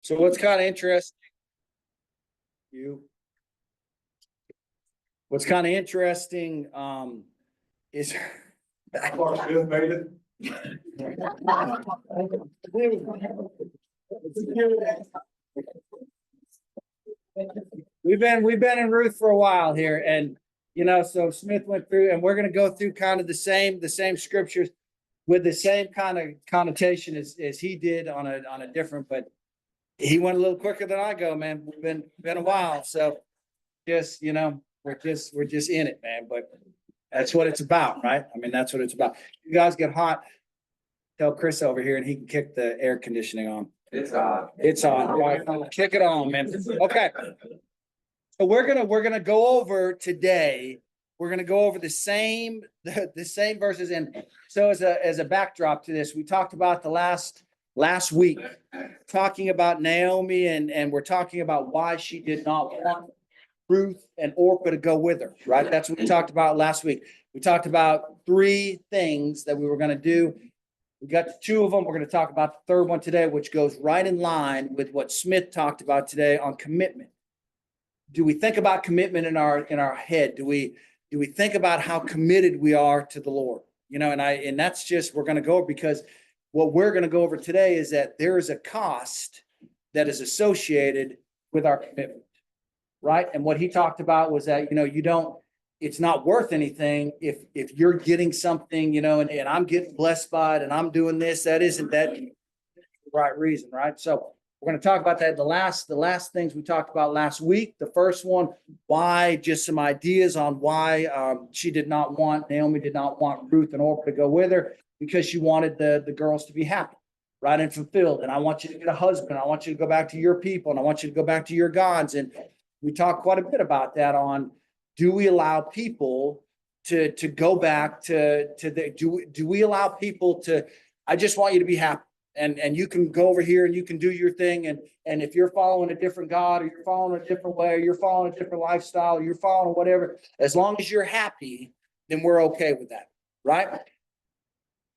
So what's kind of interesting, what's kind of interesting, is we've been in Ruth for a while here, and so Smith went through, and we're going to go through kind of the same scriptures with the same kind of connotation as he did on a different, but he went a little quicker than I go, man. We've been a while, so just we're just in it, man. But that's what it's about, right? I mean, that's what it's about. You guys get hot, tell Chris over here, and he can kick the air conditioning on. It's on. It's on. All right, kick it on, man. Okay. So we're gonna go over today. We're gonna go over the same verses, and so as a backdrop to this, we talked about the last week, talking about Naomi, and we're talking about why she did not want Ruth and Orpah to go with her. Right? That's what we talked about last week. We talked about 3 things that we were gonna do. We got to 2 of them. We're going to talk about the third one today, which goes right in line with what Smith talked about today on commitment. Do we think about commitment in our head? Do we think about how committed we are to the Lord? And that's just, we're going to go over, because what we're going to go over today is that there is a cost that is associated with our commitment, right? And what he talked about was that, it's not worth anything if you're getting something, and I'm getting blessed by it and I'm doing this, that isn't the right reason, right? So we're going to talk about that. The last things we talked about last week. The first one, why, just some ideas on why Naomi did not want Ruth and Orpah to go with her, because she wanted the girls to be happy, right, and fulfilled. And I want you to get a husband. I want you to go back to your people, and I want you to go back to your gods. And we talked quite a bit about that on, do we allow people to go back do we allow people to, I just want you to be happy, and you can go over here and you can do your thing, and if you're following a different God, or you're following a different way, or you're following a different lifestyle, or you're following whatever, as long as you're happy, then we're okay with that, right?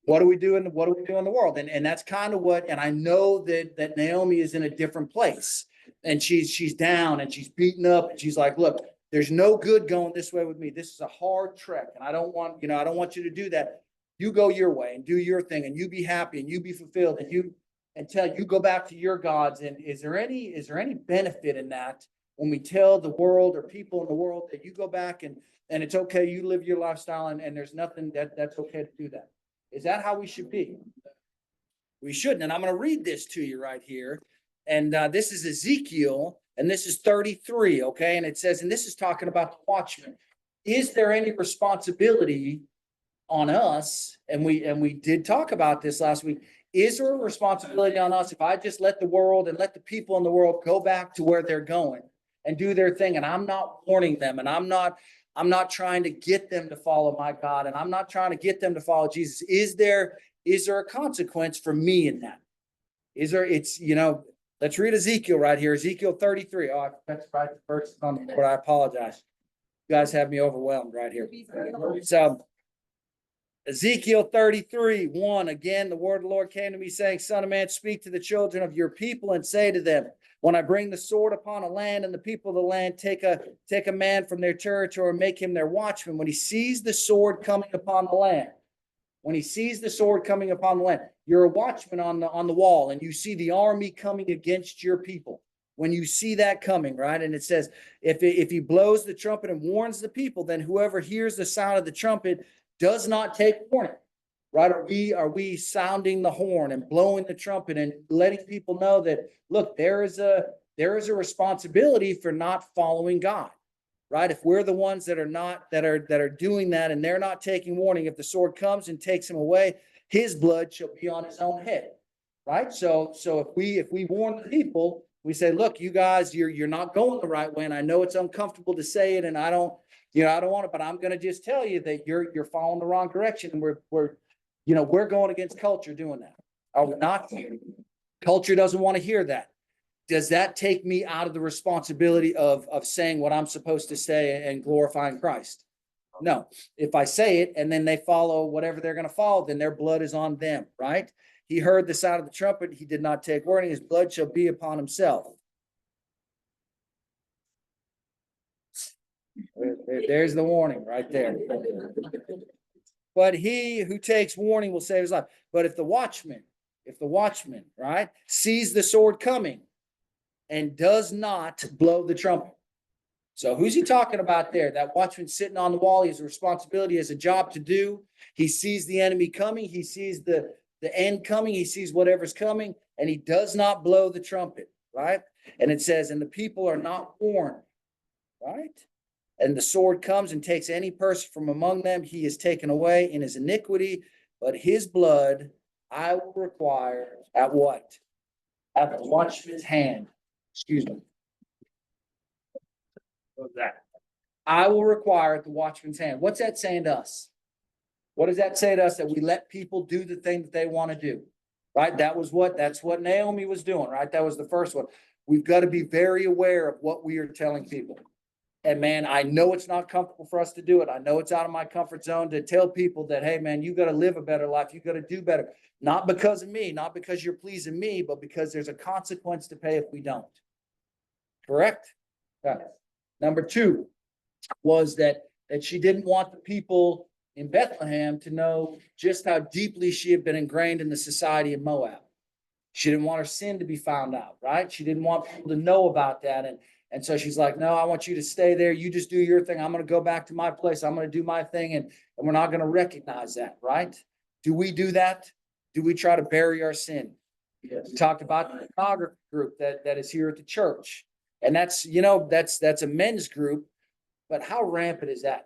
What do we do in the world? And that's kind of what, and I know that Naomi is in a different place, and she's down and she's beaten up, and she's like, look, there's no good going this way with me. This is a hard trek, and I don't want you to do that. You go your way and do your thing, and you be happy and you be fulfilled, and you go back to your gods. And is there any benefit in that when we tell the world or people in the world that you go back and it's okay, you live your lifestyle, and there's nothing that's okay to do that? Is that how we should be? We shouldn't. And I'm going to read this to you right here. And this is Ezekiel, and this is 33, okay? And it says, and this is talking about the watchman. Is there any responsibility on us? And we did talk about this last week. Is there a responsibility on us if I just let the world and let the people in the world go back to where they're going and do their thing, and I'm not warning them, and I'm not trying to get them to follow my God, and I'm not trying to get them to follow Jesus? Is there a consequence for me in that? Let's read Ezekiel right here. Ezekiel 33. Oh, that's right. The verse is on the board. I apologize. You guys have me overwhelmed right here. So Ezekiel 33:1. Again, the word of the Lord came to me, saying, Son of man, speak to the children of your people and say to them, when I bring the sword upon a land, and the people of the land take a man from their territory and make him their watchman, when he sees the sword coming upon the land, you're a watchman on the wall, and you see the army coming against your people. When you see that coming, right? And it says, if he blows the trumpet and warns the people, then whoever hears the sound of the trumpet does not take warning, right? Are we sounding the horn and blowing the trumpet and letting people know that, look, there is a responsibility for not following God, right? If we're the ones that are doing that, and they're not taking warning, if the sword comes and takes him away, his blood shall be on his own head, right? So if we warn the people, we say, look, you guys, you're not going the right way, and I know it's uncomfortable to say it, and I don't want it, but I'm going to just tell you that you're following the wrong direction, and we're going against culture doing that. Are we not? Culture doesn't want to hear that. Does that take me out of the responsibility of saying what I'm supposed to say and glorifying Christ? No. If I say it and then they follow whatever they're going to follow, then their blood is on them, right? he heard the sound of the trumpet. He did not take warning. His blood shall be upon himself. There's the warning right there. But he who takes warning will save his life. But if the watchman, right, sees the sword coming and does not blow the trumpet. So who's he talking about there? That watchman sitting on the wall. He has a responsibility, he has a job to do. He sees the enemy coming. He sees the end coming. He sees whatever's coming, and he does not blow the trumpet, right? And it says, and the people are not warned, right? And the sword comes and takes any person from among them. He is taken away in his iniquity, but his blood I will require at what? At the watchman's hand. Excuse me. What was that? I will require at the watchman's hand. What's that saying to us? What does that say to us? That we let people do the thing that they want to do, right? That's what Naomi was doing, right? That was the first one. We've got to be very aware of what we are telling people. And man, I know it's not comfortable for us to do it. I know it's out of my comfort zone to tell people that, hey man, you got to live a better life. You got to do better. Not because of me, not because you're pleasing me, but because there's a consequence to pay if we don't. Correct? Okay. Number two was that she didn't want the people in Bethlehem to know just how deeply she had been ingrained in the society of Moab. She didn't want her sin to be found out, right? She didn't want people to know about that. And so she's like, no, I want you to stay there. You just do your thing. I'm going to go back to my place. I'm going to do my thing. And we're not going to recognize that, right? Do we do that? Do we try to bury our sin? Yes. We talked about the pornography group that is here at the church. And that's a men's group. But how rampant is that?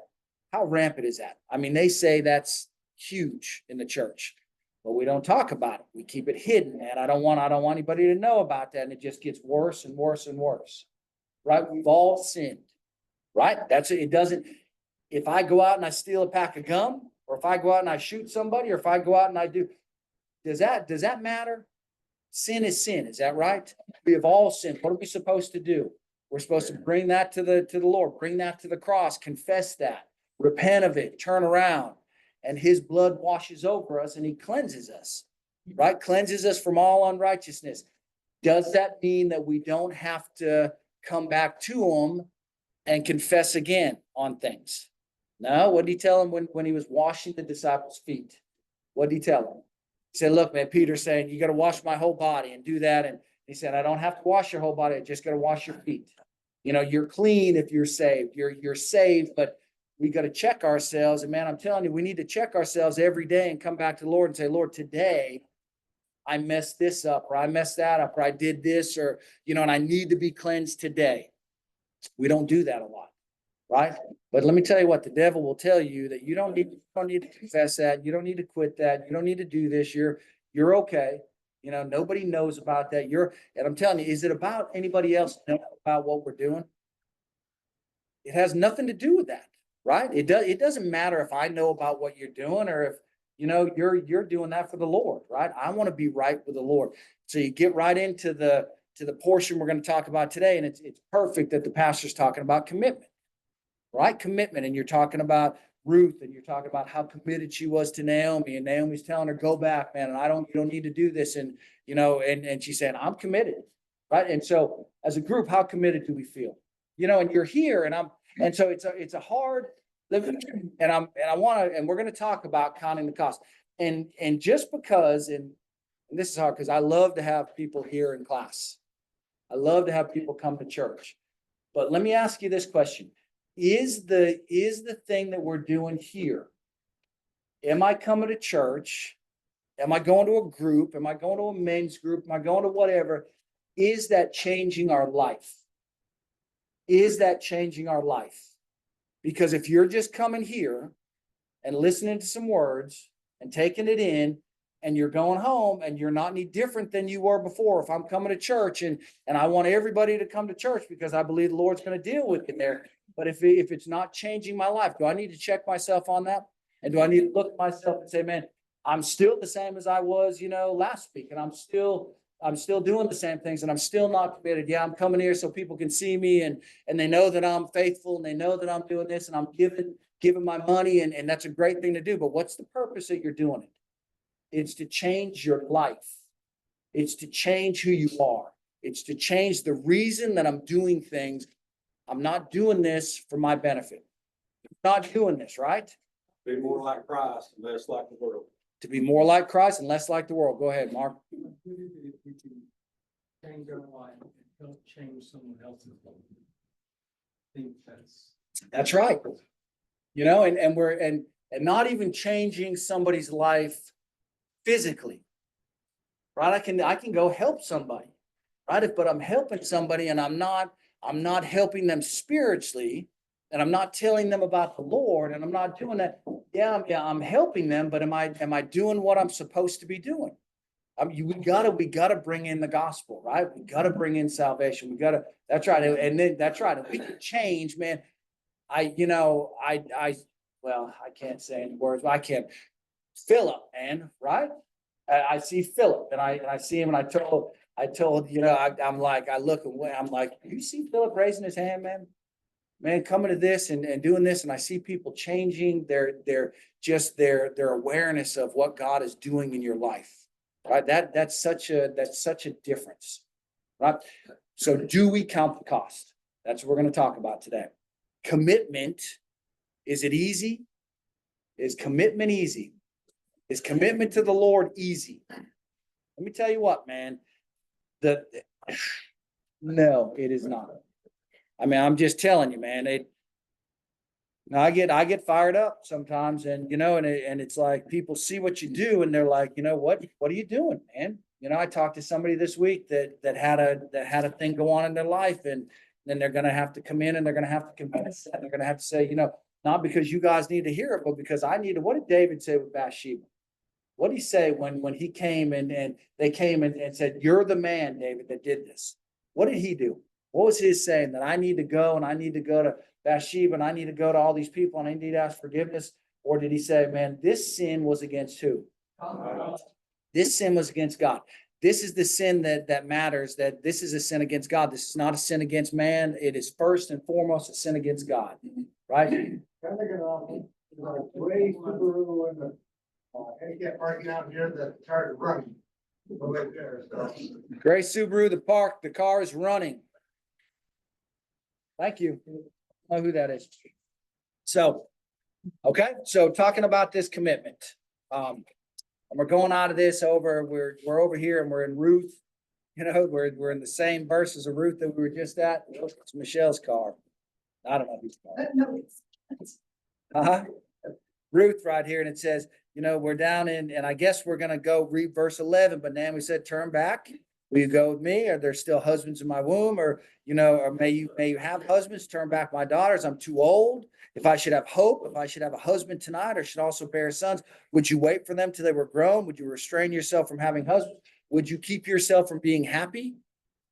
How rampant is that? I mean, they say that's huge in the church, but we don't talk about it. We keep it hidden, man. I don't want anybody to know about that. And it just gets worse and worse and worse. Right? We've all sinned, right? If I go out and I steal a pack of gum, or if I go out and I shoot somebody, or if I go out and I does that matter? Sin is sin. Is that right? We have all sinned. What are we supposed to do? We're supposed to bring that to the Lord, bring that to the cross, confess that, repent of it, turn around, and his blood washes over us and he cleanses us, right? Cleanses us from all unrighteousness. Does that mean that we don't have to come back to him and confess again on things? No. What did he tell him when he was washing the disciples' feet? What did he tell them? He said, look, man, Peter's saying, you got to wash my whole body and do that. And he said, I don't have to wash your whole body. I just got to wash your feet. You're clean if you're saved. You're saved, but we got to check ourselves. And man, I'm telling you, we need to check ourselves every day and come back to the Lord and say, Lord, today I messed this up, or I messed that up, or I did this, or, and I need to be cleansed today. We don't do that a lot, right? But let me tell you what, the devil will tell you that you don't need to confess that. You don't need to quit that. You don't need to do this. You're okay. Nobody knows about that. And I'm telling you, is it about anybody else knowing about what we're doing? It has nothing to do with that, right? It doesn't matter if I know about what you're doing, or if you're doing that for the Lord, right? I want to be right with the Lord. So you get right into the portion we're going to talk about today, and it's perfect that the pastor's talking about commitment, right? Commitment, and you're talking about Ruth, and you're talking about how committed she was to Naomi, and Naomi's telling her, go back, man, and you don't need to do this, and and she's saying, I'm committed, right? And so as a group, how committed do we feel? And you're here, and so it's a hard living, and we're going to talk about counting the cost, and just because, and this is hard because I love to have people here in class. I love to have people come to church, but let me ask you this question. Is the thing that we're doing here, am I coming to church? Am I going to a group? Am I going to a men's group? Am I going to whatever? Is that changing our life? Is that changing our life? Because if you're just coming here and listening to some words and taking it in, and you're going home and you're not any different than you were before. If I'm coming to church and I want everybody to come to church because I believe the Lord's going to deal with it there. But if it's not changing my life, do I need to check myself on that? And do I need to look at myself and say, man, I'm still the same as I was, last week, and I'm still doing the same things, and I'm still not committed. Yeah, I'm coming here so people can see me and they know that I'm faithful, and they know that I'm doing this, and I'm giving my money, and that's a great thing to do. But what's the purpose that you're doing it? It's to change your life. It's to change who you are. It's to change the reason that I'm doing things. I'm not doing this for my benefit. I'm not doing this, right? Be more like Christ and less like the world. To be more like Christ and less like the world. Go ahead, Mark. We can change our life and help change someone else's life. I think That's right. You know, and we're and not even changing somebody's life physically. Right? I can go help somebody. Right? But I'm helping somebody and I'm not helping them spiritually, and I'm not telling them about the Lord, and I'm not doing that. Yeah, I'm helping them, but am I doing what I'm supposed to be doing? I mean, we gotta bring in the gospel, right? We gotta bring in salvation. That's right. And then that's right. If we can change, man. Well, I can't say any words, but I can. Philip, man, right? I see Philip and I see him, and I told, I'm like, I look away, I'm like, you see Philip raising his hand, man? Man, coming to this and doing this, and I see people changing their awareness of what God is doing in your life. Right? That's such a difference. Right? So do we count the cost? That's what we're going to talk about today. Commitment. Is it easy? Is commitment easy? Is commitment to the Lord easy? Let me tell you what, man. No, it is not. I mean, I'm just telling you, man. I get fired up sometimes, and it's like people see what you do, and they're like, what are you doing, man? I talked to somebody this week that had a thing go on in their life, and then they're going to have to come in and they're going to have to convince that. They're going to have to say, not because you guys need to hear it, but because I need to. What did David say with Bathsheba? What did he say when he came and they came and said, "You're the man, David, that did this"? What did he do? What was his saying? That I need to go and I need to go to Bathsheba and I need to go to all these people and I need to ask forgiveness? Or did he say, man, this sin was against who? This sin was against God. This is the sin that matters, that this is a sin against God. This is not a sin against man. It is first and foremost a sin against God. Right? Gray Subaru and the handicap parking out here that car is running. Right there, so. Gray Subaru, the car is running. Thank you. I don't know who that is. So, okay. So talking about this commitment. And we're going out of this we're over here and we're in Ruth. We're in the same verses of Ruth that we were just at. It's Michelle's car. I don't know whose car. Ruth right here, and it says, we're down and I guess we're gonna go read verse 11, but then we said, turn back. Will you go with me? Are there still husbands in my womb? Or may you have husbands? Turn back my daughters. I'm too old. If I should have hope, if I should have a husband tonight, or should also bear sons, would you wait for them till they were grown? Would you restrain yourself from having husbands? Would you keep yourself from being happy?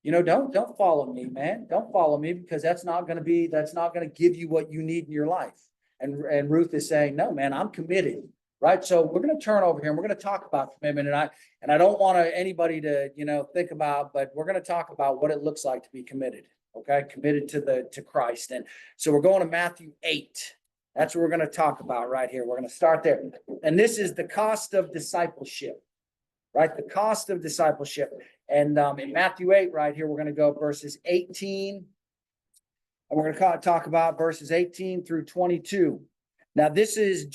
Don't follow me, man. Don't follow me, because that's not going to give you what you need in your life. And Ruth is saying, no, man, I'm committed. Right. So we're going to turn over here and we're going to talk about commitment. And I don't want anybody to, think about, but we're going to talk about what it looks like to be committed. Okay. Committed to Christ. And so we're going to Matthew 8. That's what we're going to talk about right here. We're going to start there. And this is the cost of discipleship, right? The cost of discipleship. And in Matthew 8 right here, we're going to go verses 18. And we're going to talk about verses 18 through 22. Now, this is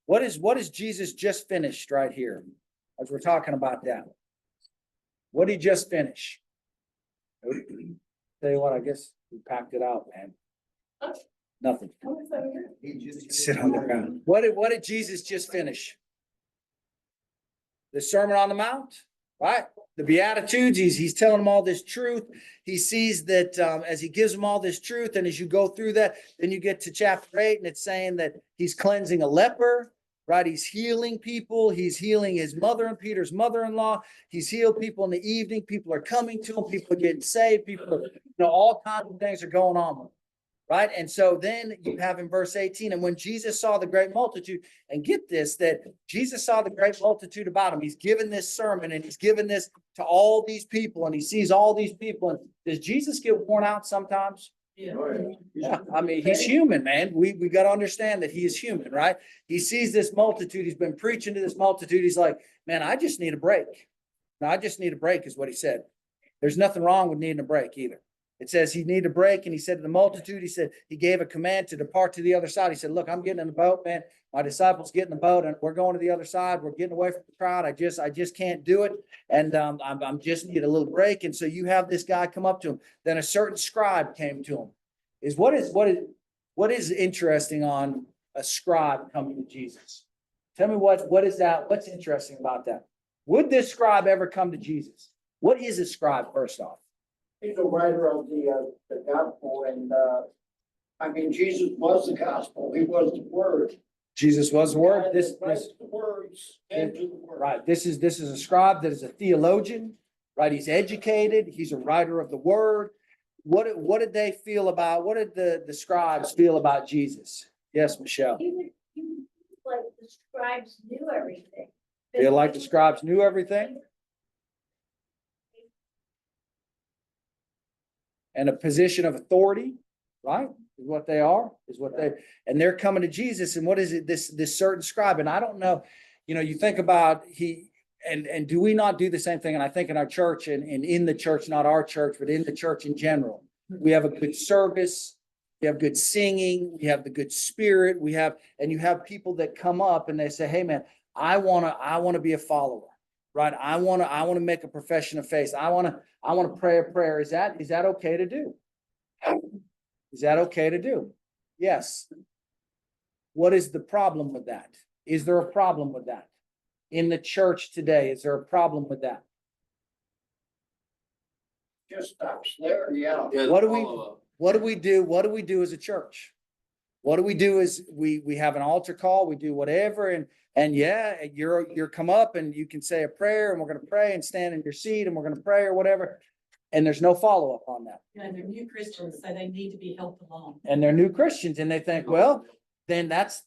what is Jesus just finished right here, as we're talking about that? What did he just finish? Tell you what, I guess we packed it out, man. Nothing. Sit on the ground. What did Jesus just finish? The Sermon on the Mount, right? The Beatitudes. He's telling them all this truth. He sees that as he gives them all this truth, and as you go through that, then you get to chapter 8, and it's saying that he's cleansing a leper. Right, he's healing people. He's healing his mother and Peter's mother-in-law. He's healed people in the evening. People are coming to him. People are getting saved. People are, all kinds of things are going on with him. Right, and so then you have in verse 18, and when Jesus saw the great multitude, and get this, that Jesus saw the great multitude about him. He's given this sermon, and he's given this to all these people, and he sees all these people. And does Jesus get worn out sometimes? Yeah, I mean, he's human, man. We got to understand that he is human, right? He sees this multitude. He's been preaching to this multitude. He's like, man, I just need a break. No, I just need a break, is what he said. There's nothing wrong with needing a break either. It says he needed a break, and he said to the multitude, he said, he gave a command to depart to the other side. He said, look, I'm getting in the boat, man. My disciples get in the boat, and we're going to the other side. We're getting away from the crowd. I just can't do it. And I'm just need a little break. And so you have this guy come up to him. Then a certain scribe came to him. What is interesting on a scribe coming to Jesus? Tell me what is that? What's interesting about that? Would this scribe ever come to Jesus? What is a scribe, first off? He's a writer of the gospel, and I mean, Jesus was the gospel. He was the word. Jesus was the word. This The words and to the word. right. This is a scribe that is a theologian, right? He's educated. He's a writer of the word. What did they feel about? What did the scribes feel about Jesus? Yes, Michelle. You like the scribes knew everything. Feel like the scribes knew everything? And a position of authority, right? Is what they are, and they're coming to Jesus. And what is it? This certain scribe. And I don't know, you think about and do we not do the same thing? And I think in our church and in the church, not our church, but in the church in general, we have a good service, we have good singing, we have the good spirit, and you have people that come up and they say, hey man, I want to be a follower, right? I want to make a profession of faith. I want to pray a prayer. Is that okay to do? Is that okay to do? Yes. What is the problem with that? Is there a problem with that? In the church today, is there a problem with that? Just stops there, yeah. What do we do? What do we do as a church? What do we do is we have an altar call, we do whatever, and yeah, you're come up and you can say a prayer, and we're going to pray and stand in your seat and we're going to pray or whatever. And there's no follow-up on that. And they're new Christians, so they need to be helped along. And they're new Christians and they think, well, then that's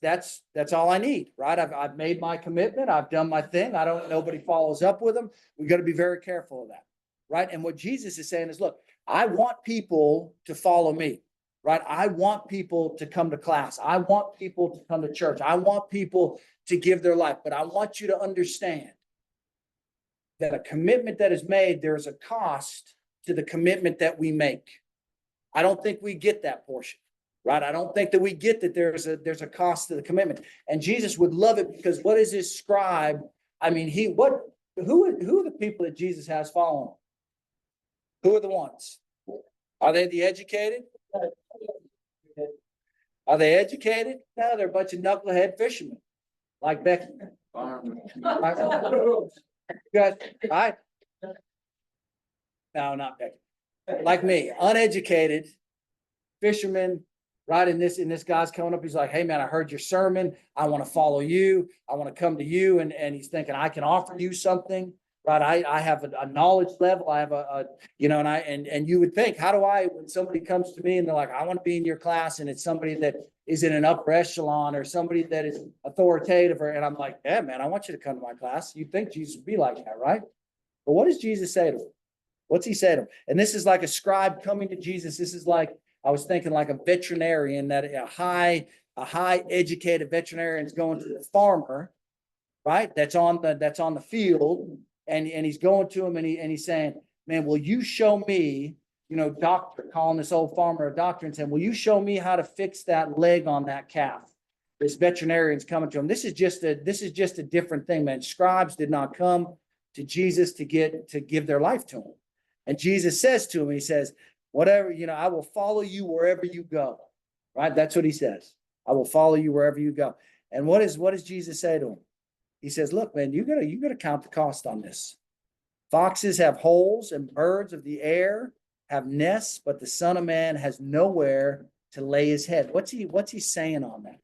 all I need, right? I've made my commitment. I've done my thing. Nobody follows up with them. We got to be very careful of that, right? And what Jesus is saying is, look, I want people to follow me, right? I want people to come to class. I want people to come to church. I want people to give their life, but I want you to understand that a commitment that is made, there's a cost to the commitment that we make. I don't think we get that portion, right? I don't think that we get that there's a cost to the commitment. And Jesus would love it because what is his scribe? I mean, who are the people that Jesus has following him? Who are the ones? Are they the educated? Are they educated? No, they're a bunch of knucklehead fishermen, like Becky. Guys, no, not Becky. Like me, uneducated fisherman, right? In this guy's coming up. He's like, hey man, I heard your sermon. I want to follow you. I want to come to you. And he's thinking, I can offer you something, right? I have a knowledge level. I have and you would think, when somebody comes to me and they're like, I want to be in your class, and it's somebody that is in an upper echelon or somebody that is authoritative, and I'm like, yeah, man, I want you to come to my class. You'd think Jesus would be like that, right? But what does Jesus say to him? What's he say to him? And this is like a scribe coming to Jesus. This is like, I was thinking like a veterinarian, that a high educated veterinarian is going to the farmer, right? That's on the field. And he's going to him and he's saying, man, will you show me, doctor, calling this old farmer a doctor and saying, will you show me how to fix that leg on that calf? This veterinarian's coming to him. This is just a different thing, man. Scribes did not come to Jesus to give their life to him. And Jesus says to him, he says, whatever, I will follow you wherever you go, right? That's what he says. I will follow you wherever you go. And what does Jesus say to him? He says, look, man, you gotta count the cost on this. Foxes have holes and birds of the air have nests, but the Son of Man has nowhere to lay his head. What's he saying on that?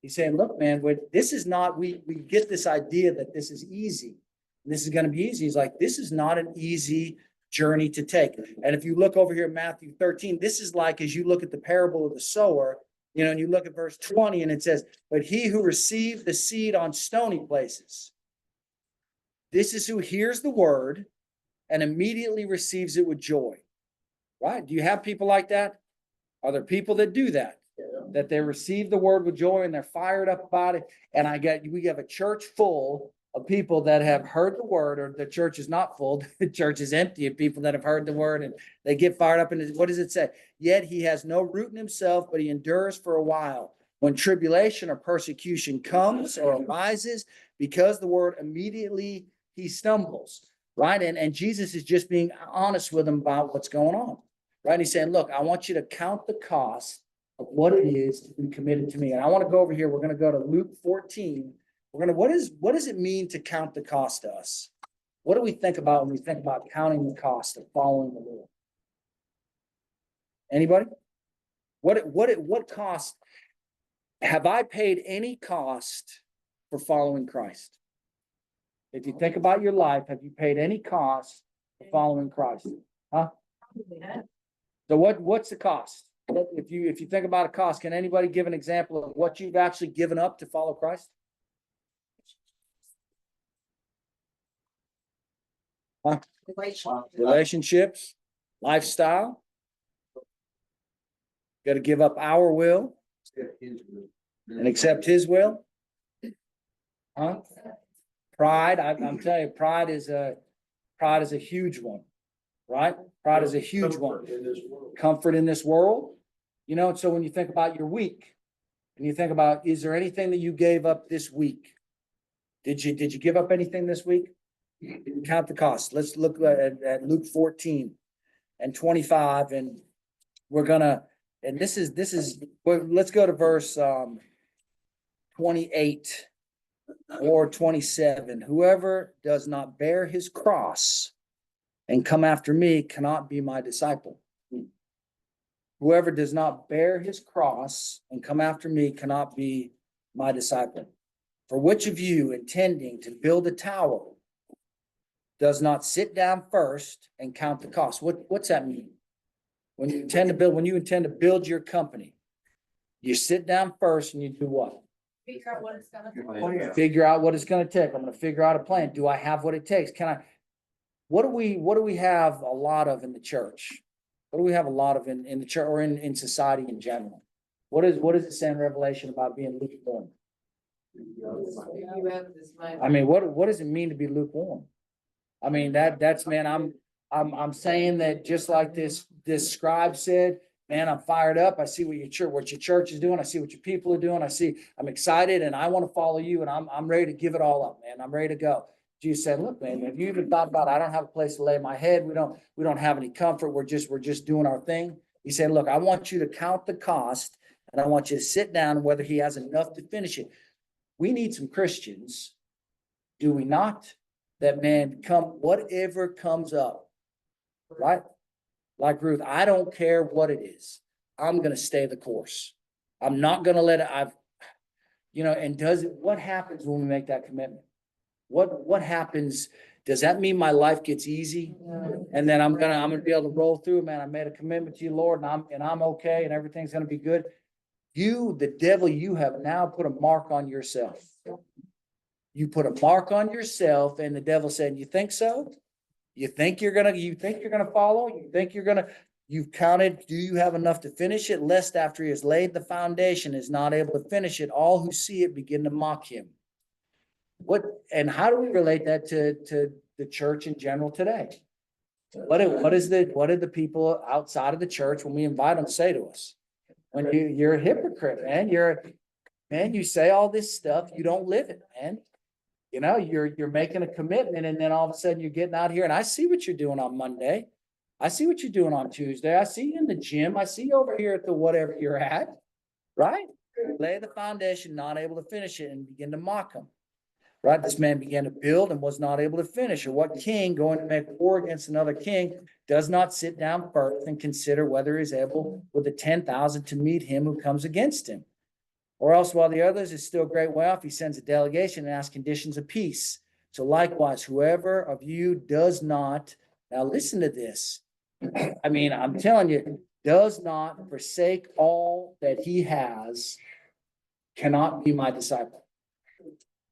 He's saying, look, man, this is not, we get this idea that this is easy. And this is going to be easy. He's like, this is not an easy journey to take. And if you look over here in Matthew 13, this is like, as you look at the parable of the sower, and you look at verse 20 and it says, but he who received the seed on stony places, this is who hears the word and immediately receives it with joy, right? Do you have people like that? Are there people that do that? That they receive the word with joy and they're fired up about it? And we have a church full of people that have heard the word, or the church is not full, the church is empty of people that have heard the word and they get fired up. And what does it say? Yet he has no root in himself, but he endures for a while. When tribulation or persecution comes or arises, because the word, immediately he stumbles, right? And Jesus is just being honest with him about what's going on, right? He's saying, look, I want you to count the cost of what it is to be committed to me. And I want to go over here. We're going to go to Luke 14. What does it mean to count the cost to us? What do we think about when we think about counting the cost of following the Lord? Anybody? What cost have I paid any cost for following Christ? If you think about your life, have you paid any cost for following Christ? Huh? So what's the cost? If you think about a cost, can anybody give an example of what you've actually given up to follow Christ? Huh? Relationships, lifestyle. Got to give up our will and accept his will. Huh? Pride, I'm telling you, pride is a huge one, right? Pride is a huge one. In this world. Comfort in this world. You know, so when you think about your week, and you think about, is there anything that you gave up this week? Did you give up anything this week? Count the cost. Let's look at Luke 14 and 25, and we're gonna, and this is, let's go to verse 28 or 27. Whoever does not bear his cross and come after me cannot be my disciple. Whoever does not bear his cross and come after me cannot be my disciple. For which of you, intending to build a tower, does not sit down first and count the cost? What's that mean? When you intend to build your company, you sit down first and you do what? Figure out what it's gonna. Figure out what it's gonna take. I'm gonna figure out a plan. Do I have what it takes? What do we have a lot of in the church? What do we have a lot of in the church or in society in general? What does it say in Revelation about being lukewarm? I mean, what does it mean to be lukewarm? I mean, that's, man, I'm saying that just like this scribe said, man, I'm fired up. I see what your church is doing. I see what your people are doing. I'm excited and I want to follow you and I'm ready to give it all up, man. I'm ready to go. Jesus said, look, man, have you even thought about, I don't have a place to lay my head. We don't have any comfort. We're just doing our thing. He said, look, I want you to count the cost and I want you to sit down whether he has enough to finish it. We need some Christians, do we not? That, man, whatever comes up, right? Like Ruth, I don't care what it is. I'm going to stay the course. I'm not going to let it, and what happens when we make that commitment? What happens? Does that mean my life gets easy? And then I'm gonna be able to roll through, man. I made a commitment to you, Lord, and I'm okay and everything's gonna be good. The devil, you have now put a mark on yourself. You put a mark on yourself, and the devil said, you think so? You think you're gonna follow? You've counted, do you have enough to finish it? Lest after he has laid the foundation, is not able to finish it, all who see it begin to mock him. And how do we relate that to the church in general today? What did the people outside of the church, when we invite them, say to us? When you're a hypocrite, man, you say all this stuff, you don't live it, man. You know, you're making a commitment and then all of a sudden you're getting out here and I see what you're doing on Monday. I see what you're doing on Tuesday. I see you in the gym. I see you over here at the whatever you're at, right? Lay the foundation, not able to finish it, and begin to mock them. Right? This man began to build and was not able to finish. Or what king going to make war against another king does not sit down first and consider whether he is able with the 10,000 to meet him who comes against him? Or else while the others is still a great way off, he sends a delegation and asks conditions of peace. So likewise, whoever of you does not, now listen to this. I mean, I'm telling you, does not forsake all that he has, cannot be my disciple.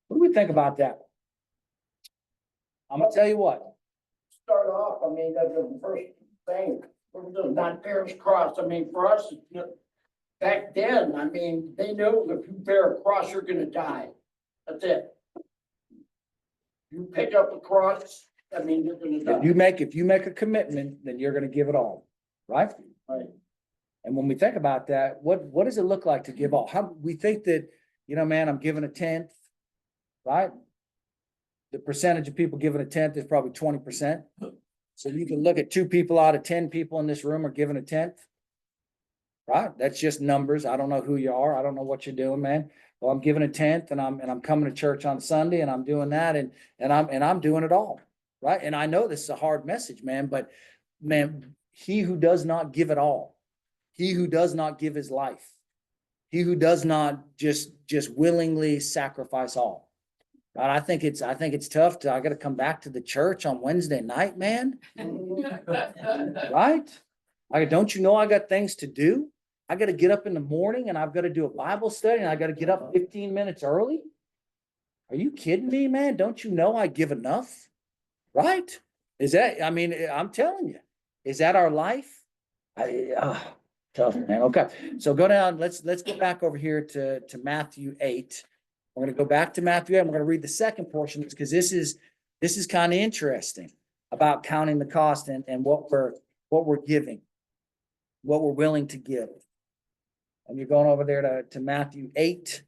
What do we think about that? I'm gonna tell you what. Start off, I mean, that's the first thing, we're not bear his cross. I mean, for us, back then, I mean, they knew if you bear a cross, you're gonna die. That's it. You pick up a cross, I mean, you're gonna die. If you make a commitment, then you're gonna give it all, right? Right. And when we think about that, what does it look like to give all? How, we think that, you know, man, I'm giving a tenth, right? The percentage of people giving a tenth is probably 20%. So you can look at 2 people out of 10 people in this room are giving a tenth. Right? That's just numbers. I don't know who you are. I don't know what you're doing, man. Well, I'm giving a tenth and I'm coming to church on Sunday and I'm doing that and I'm doing it all. Right? And I know this is a hard message, man, but man, he who does not give it all, he who does not give his life, he who does not just willingly sacrifice all. Right? I think it's tough I got to come back to the church on Wednesday night, man. Right? Don't you know I got things to do? I got to get up in the morning and I've got to do a Bible study and I got to get up 15 minutes early. Are you kidding me, man? Don't you know I give enough? Right? Is that, I mean, I'm telling you, is that our life? Tough, man. Okay. So go down. Let's go back over here to Matthew 8. We're going to go back to Matthew 8. I'm going to read the second portion because this is kind of interesting about counting the cost and what we're giving, what we're willing to give. And you're going over there to Matthew 8.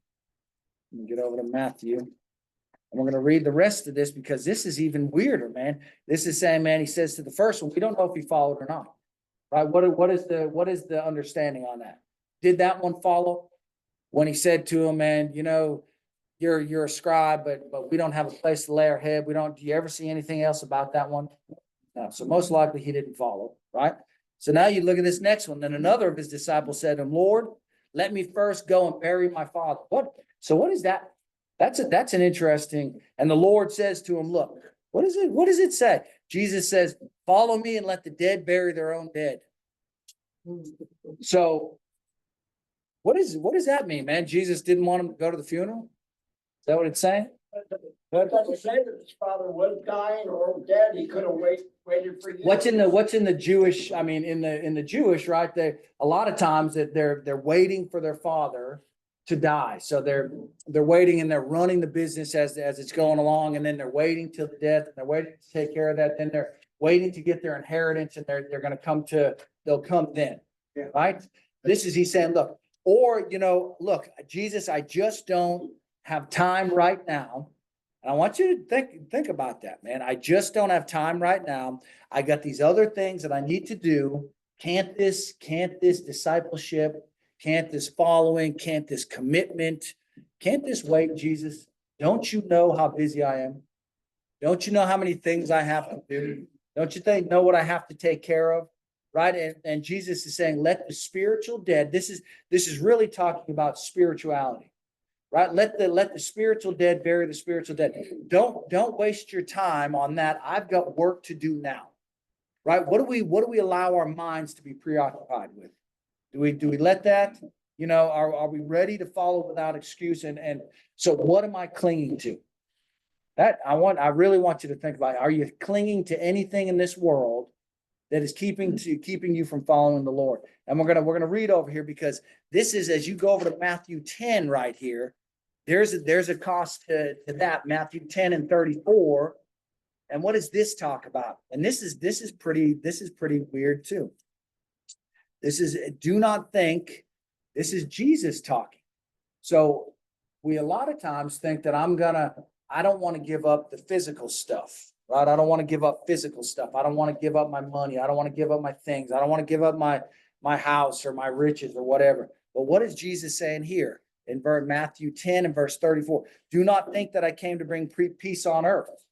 Let me get over to Matthew. And we're going to read the rest of this because this is even weirder, man. This is saying, man, he says to the first one, we don't know if he followed or not. Right? What is the understanding on that? Did that one follow? When he said to him, man, you know, you're a scribe, but we don't have a place to lay our head. Do you ever see anything else about that one? No. So most likely he didn't follow, right? So now you look at this next one. Then another of his disciples said to him, Lord, let me first go and bury my father. What? So what is that? That's an interesting, and the Lord says to him, look, what is it? What does it say? Jesus says, follow me and let the dead bury their own dead. So what does that mean, man? Jesus didn't want him to go to the funeral? Is that what it's saying? It doesn't say that his father was dying or dead. He could have waited for you. What's in the Jewish, I mean, in the Jewish, right? A lot of times that they're waiting for their father to die. So they're waiting and they're running the business as it's going along, and then they're waiting till the death, and they're waiting to take care of that. Then they're waiting to get their inheritance, and they're going to they'll come then. Yeah. Right? He's saying, look, or, you know, look, Jesus, I just don't have time right now. And I want you to think about that, man. I just don't have time right now. I got these other things that I need to do. Can't this discipleship, can't this following, can't this commitment, can't this wait, Jesus? Don't you know how busy I am? Don't you know how many things I have to do? Don't you know what I have to take care of? Right? And Jesus is saying, let the spiritual dead, this is really talking about spirituality. Right? Let the spiritual dead bury the spiritual dead. Don't waste your time on that. I've got work to do now. Right? What do we allow our minds to be preoccupied with? Do we let that, you know, are we ready to follow without excuse? And so what am I clinging to? That I really want you to think about. Are you clinging to anything in this world that is keeping you from following the Lord? And we're gonna read over here because this is, as you go over to Matthew 10 right here, there's a cost to that, Matthew 10 and 34. And what does this talk about? And this is pretty weird too. Do not think, this is Jesus talking. So we a lot of times think that I don't want to give up the physical stuff, right? I don't want to give up physical stuff. I don't want to give up my money. I don't want to give up my things. I don't want to give up my house or my riches or whatever. But what is Jesus saying here in Matthew 10 and verse 34? Do not think that I came to bring peace on earth.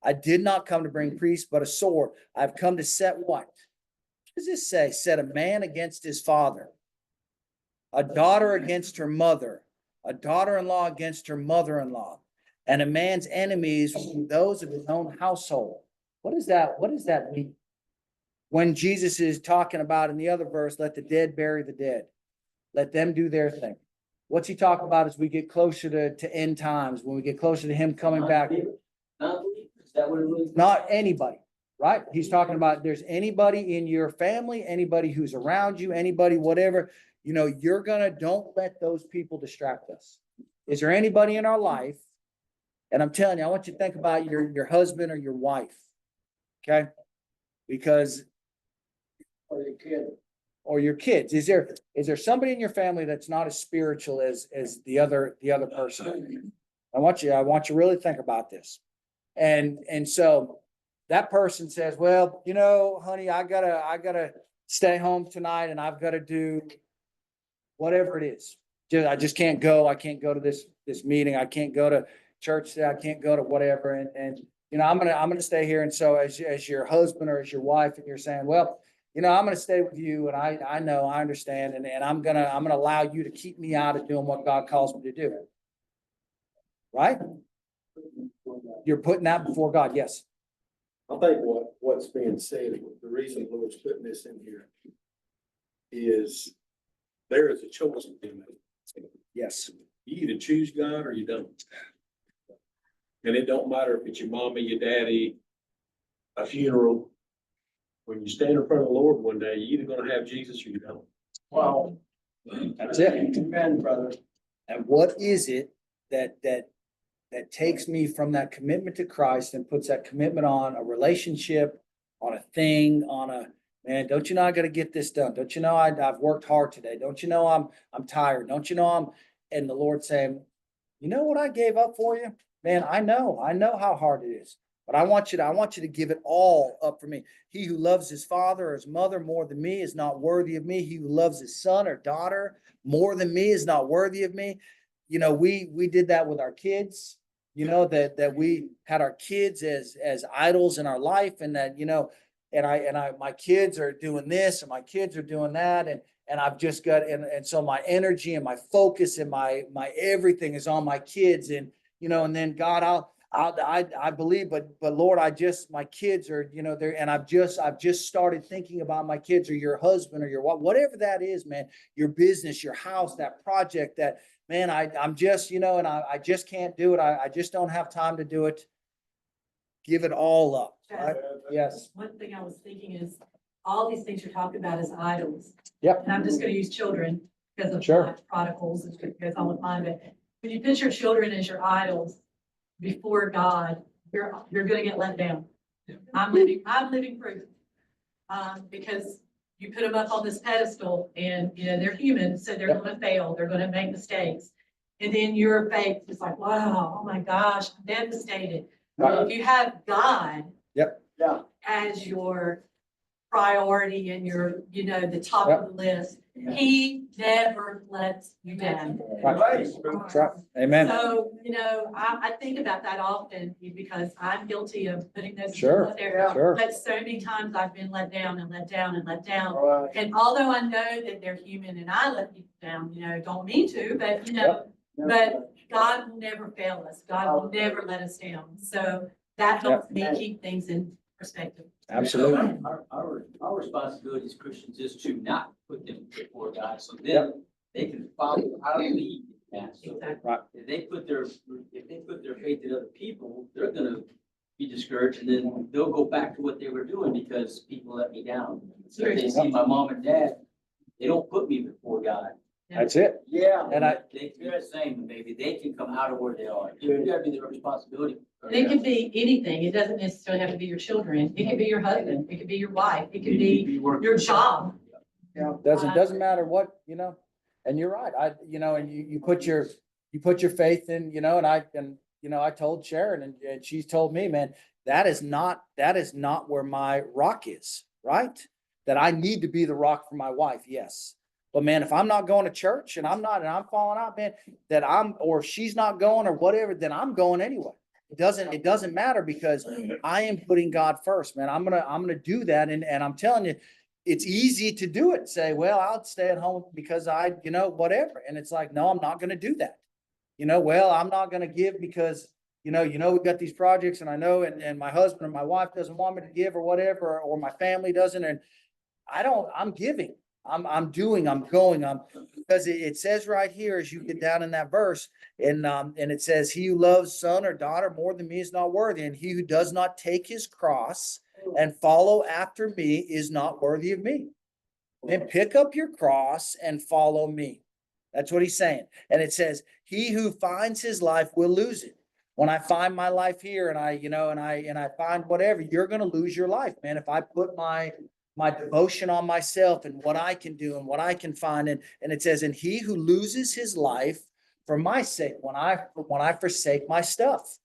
I did not come to bring peace, but a sword. I've come to set what? What does this say? Set a man against his father, a daughter against her mother, a daughter-in-law against her mother-in-law, and a man's enemies from those of his own household. What does that mean? When Jesus is talking about in the other verse, let the dead bury the dead. Let them do their thing. What's he talking about as we get closer to end times, when we get closer to him coming back? Is that what it was? Not anybody, right? He's talking about there's anybody in your family, anybody who's around you, anybody, whatever, don't let those people distract us. Is there anybody in our life? And I'm telling you, I want you to think about your husband or your wife. Okay? Because, Or your kid. or your kids. Is there somebody in your family that's not as spiritual as the other person? I want you to really think about this. And so that person says, well, honey, I gotta stay home tonight and I've got to do whatever it is. I just can't go. I can't go to this meeting. I can't go to church today. I can't go to whatever. And I'm gonna stay here. And so as your husband or as your wife, and you're saying, well, I'm gonna stay with you, and I know, I understand, and I'm gonna allow you to keep me out of doing what God calls me to do. Right? You're putting that before God. Yes. I think what's being said, the reason the Lord's putting this in here is there is a choice to be made. Yes. You either choose God or you don't. And it don't matter if it's your mommy, your daddy, a funeral. When you stand in front of the Lord one day, you're either gonna have Jesus or you don't. Wow. That's it. Amen, brother. And what is it that takes me from that commitment to Christ and puts that commitment on a relationship, on a thing, man, don't you know I got to get this done? Don't you know I've worked hard today? Don't you know I'm tired? Don't you know and the Lord saying, you know what I gave up for you? Man, I know how hard it is. But I want you to give it all up for me. He who loves his father or his mother more than me is not worthy of me. He who loves his son or daughter more than me is not worthy of me. We did that with our kids, that we had our kids as idols in our life, and that, my kids are doing this and my kids are doing that. And I've just got, and so my energy and my focus and my everything is on my kids. And, and then God, I believe, but Lord, my kids are, there, and I've just started thinking about my kids or your husband or your whatever that is, man, your business, your house, that project, that, man, I'm just, and I just can't do it. I just don't have time to do it. Give it all up. Right? Yes. One thing I was thinking is all these things you're talking about is idols. Yep. And I'm just going to use children because of Sure. my prodigals and because I'm with mine. But when you put your children as your idols before God, you're going to get let down. I'm living proof. Because you put them up on this pedestal and, they're human, so they're going to fail. They're going to make mistakes. And then your faith is like, wow, oh my gosh, I'm devastated. If you have God Yeah. as your priority and your, the top of the list, he never lets you down. Right. That's right. Amen. So, I think about that often because I'm guilty of putting those Sure. out there. Sure. But so many times I've been let down and let down and let down. Right. And although I know that they're human and I let people down, don't mean to, but but God will never fail us. God will never let us down. So that helps me keep things in perspective. Absolutely. Our responsibility as Christians is to not put them before God, so then they can follow our lead. So Exactly. if they put their faith in other people, they're gonna be discouraged, and then they'll go back to what they were doing because people let me down. So if they see my mom and dad, they don't put me before God. That's it. Yeah. And They can do the same, maybe they can come out of where they are. You gotta be their responsibility. And it could be anything. It doesn't necessarily have to be your children. It could be your husband. It could be your wife. It could be your job. doesn't matter what, and you're right. And you put your faith in, and I told Sharon and she's told me, man, that is not where my rock is, right? That I need to be the rock for my wife. Yes. But man, if I'm not going to church and I'm falling out, man, or if she's not going or whatever, then I'm going anyway. It doesn't matter because I am putting God first, man. I'm gonna do that. And I'm telling you, it's easy to do it. Say, well, I'll stay at home because whatever. And it's like, no, I'm not going to do that. Well, I'm not going to give because, we've got these projects and I know, and my husband or my wife doesn't want me to give or whatever, or my family doesn't. And I'm giving, I'm going, because it says right here, as you get down in that verse, and it says, he who loves son or daughter more than me is not worthy. And he who does not take his cross and follow after me is not worthy of me. And pick up your cross and follow me. That's what he's saying. And it says, he who finds his life will lose it. When I find my life here and I find whatever, you're going to lose your life, man. If I put my devotion on myself and what I can do and what I can find. And it says, and he who loses his life for my sake, when I forsake my stuff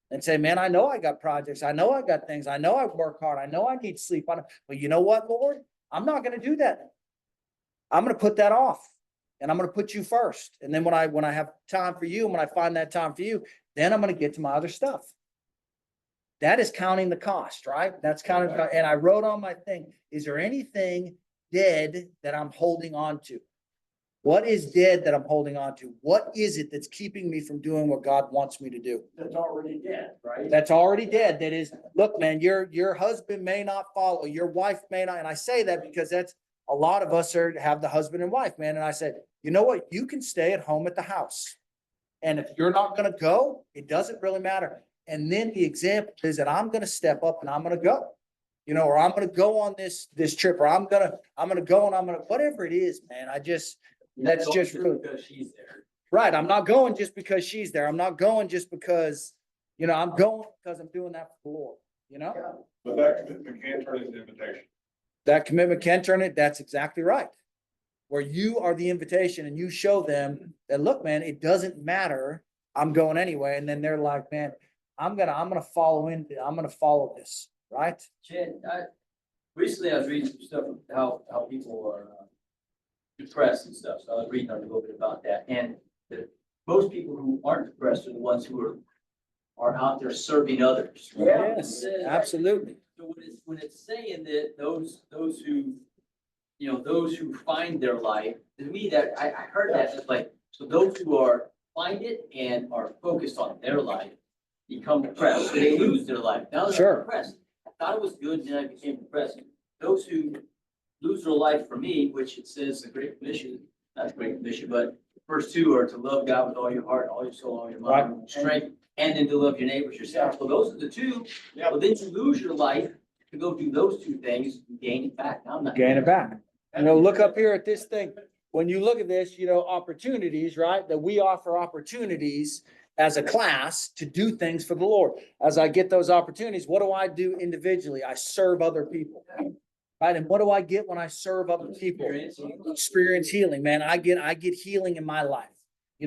and say, man, I know I got projects. I know I got things. I know I work hard. I know I need sleep. But you know what, Lord? I'm not going to do that. I'm going to put that off and I'm going to put you first. And then when I have time for you, and when I find that time for you, then I'm going to get to my other stuff. That is counting the cost, right? That's counting. And I wrote on my thing, is there anything dead that I'm holding on to? What is dead that I'm holding on to? What is it that's keeping me from doing what God wants me to do? That's already dead, right? That's already dead. That is, look, man, your husband may not follow, your wife may not. And I say that because that's a lot of us have the husband and wife, man. And I said, you know what? You can stay at home at the house. And if you're not going to go, it doesn't really matter. And then the example is that I'm going to step up and I'm going to go, or I'm going to go on this trip, or I'm going to go and I'm going to, whatever it is, man. That's just really, because she's there. right. I'm not going just because she's there. I'm not going just because, I'm going because I'm doing that for the Lord, But that commitment can turn into invitation. That commitment can turn it. That's exactly right. Where you are the invitation and you show them that, look, man, it doesn't matter. I'm going anyway. And then they're like, man, I'm going to follow this. Right. Chad, recently I was reading some stuff how people are depressed and stuff. So I was reading a little bit about that. And most people who aren't depressed are the ones who are out there serving others. Right? Yes, absolutely. So when it's saying that those who those who find their life, to me that I heard that it's like, so those who find it and are focused on their life become depressed. So they lose their life. Now they're depressed. I thought it was good, and then I became depressed. Those who lose their life for me, which it says the Great Commission, not the Great Commission, but the first two are to love God with all your heart, all your soul, all your mind, and strength, and then to love your neighbors yourself. So those are the two. Well, then you lose your life to go do those two things, you gain it back. Now I'm not Gain it back. Look up here at this thing. When you look at this, opportunities, right? That we offer opportunities as a class to do things for the Lord. As I get those opportunities, what do I do individually? I serve other people. Right. And what do I get when I serve other people? Experience healing, man. I get healing in my life.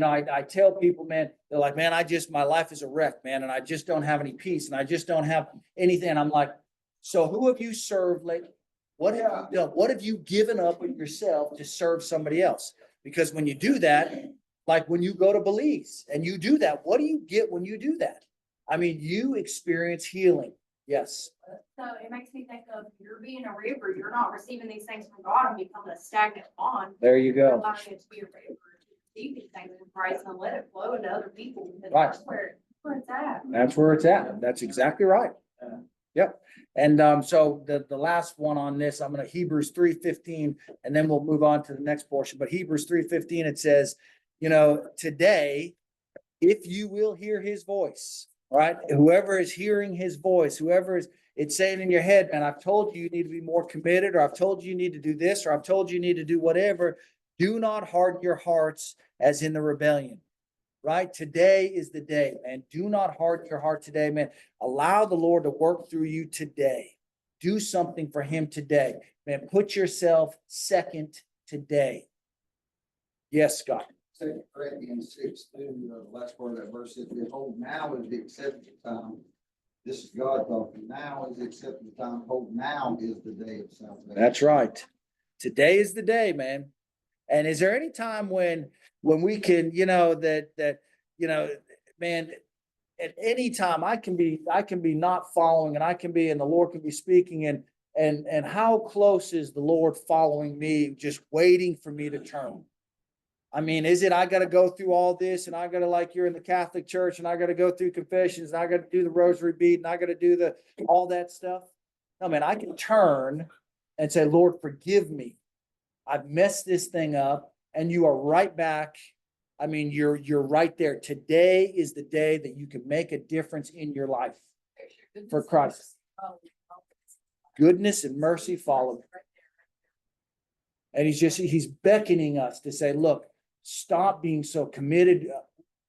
I tell people, man, they're like, man, my life is a wreck, man. And I just don't have any peace and I just don't have anything. And I'm like, so who have you served lately? What have you done? What have you given up of yourself to serve somebody else? Because when you do that, like when you go to Belize and you do that, what do you get when you do that? I mean, you experience healing. Yes. So it makes me think of, you're being a river, you're not receiving these things from God and becoming a stagnant pond. There you You're go. allowing it to be a river, to receive these things in Christ and let it flow into other people, because Right. that's where it's at. That's where it's at. That's exactly right. Yep. And so the last one on this, I'm going to Hebrews 3:15, and then we'll move on to the next portion. But Hebrews 3:15, it says, today, if you will hear his voice, right? Whoever is hearing his voice, it's saying in your head, man, I've told you need to be more committed, or I've told you need to do this, or I've told you need to do whatever. Do not harden your hearts as in the rebellion. Right? Today is the day, man. Do not harden your heart today, man. Allow the Lord to work through you today. Do something for him today. Man, put yourself second today. Yes, Scott. 2 Corinthians 6, the last part of that verse says, behold, now is the accepted time. This is God talking. Now is the accepted time. Behold, now is the day of salvation. That's right. Today is the day, man. And is there any time when we can, man, at any time I can be not following, and the Lord can be speaking, and how close is the Lord following me, just waiting for me to turn? I mean, is it, I got to go through all this, and I got to, like you're in the Catholic Church, and I got to go through confessions, and I got to do the rosary bead, and I got to do all that stuff? No, man, I can turn and say, Lord, forgive me. I've messed this thing up, and you are right back. I mean, you're right there. Today is the day that you can make a difference in your life for Christ. goodness and mercy follow me. And he's beckoning us to say, look, stop being so committed.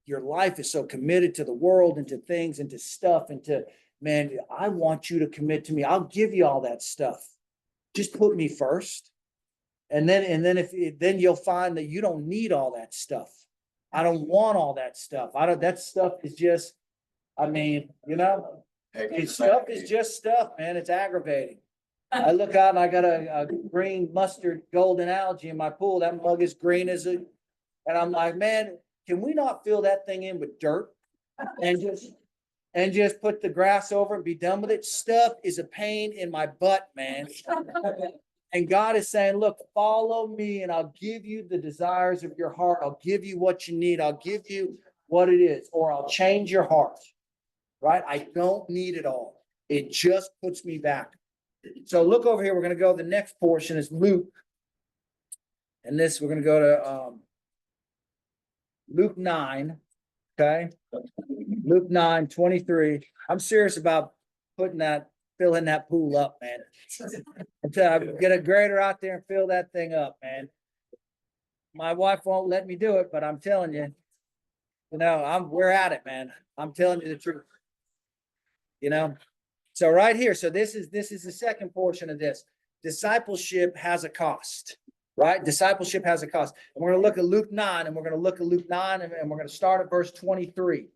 Your life is so committed to the world and to things and to stuff and to, man, I want you to commit to me. I'll give you all that stuff. Just put me first. And then you'll find that you don't need all that stuff. I don't want all that stuff. That stuff is just, I mean, stuff is just stuff, man. It's aggravating. I look out and I got a green mustard golden algae in my pool. That mug is green as a, and I'm like, man, can we not fill that thing in with dirt and just put the grass over and be done with it? Stuff is a pain in my butt, man. And God is saying, look, follow me and I'll give you the desires of your heart. I'll give you what you need. I'll give you what it is, or I'll change your heart, right? I don't need it all. It just puts me back. So look over here. We're going to go, the next portion is Luke. And this, we're going to go to Luke 9. Okay. Luke 9:23. I'm serious about filling that pool up, man. Get a grader out there and fill that thing up, man. My wife won't let me do it, but I'm telling you, we're at it, man. I'm telling you the truth. So right here, so this is the second portion of this. Discipleship has a cost, right? Discipleship has a cost. And we're going to look at Luke 9, and we're going to look at Luke 9, and we're going to start at verse 23.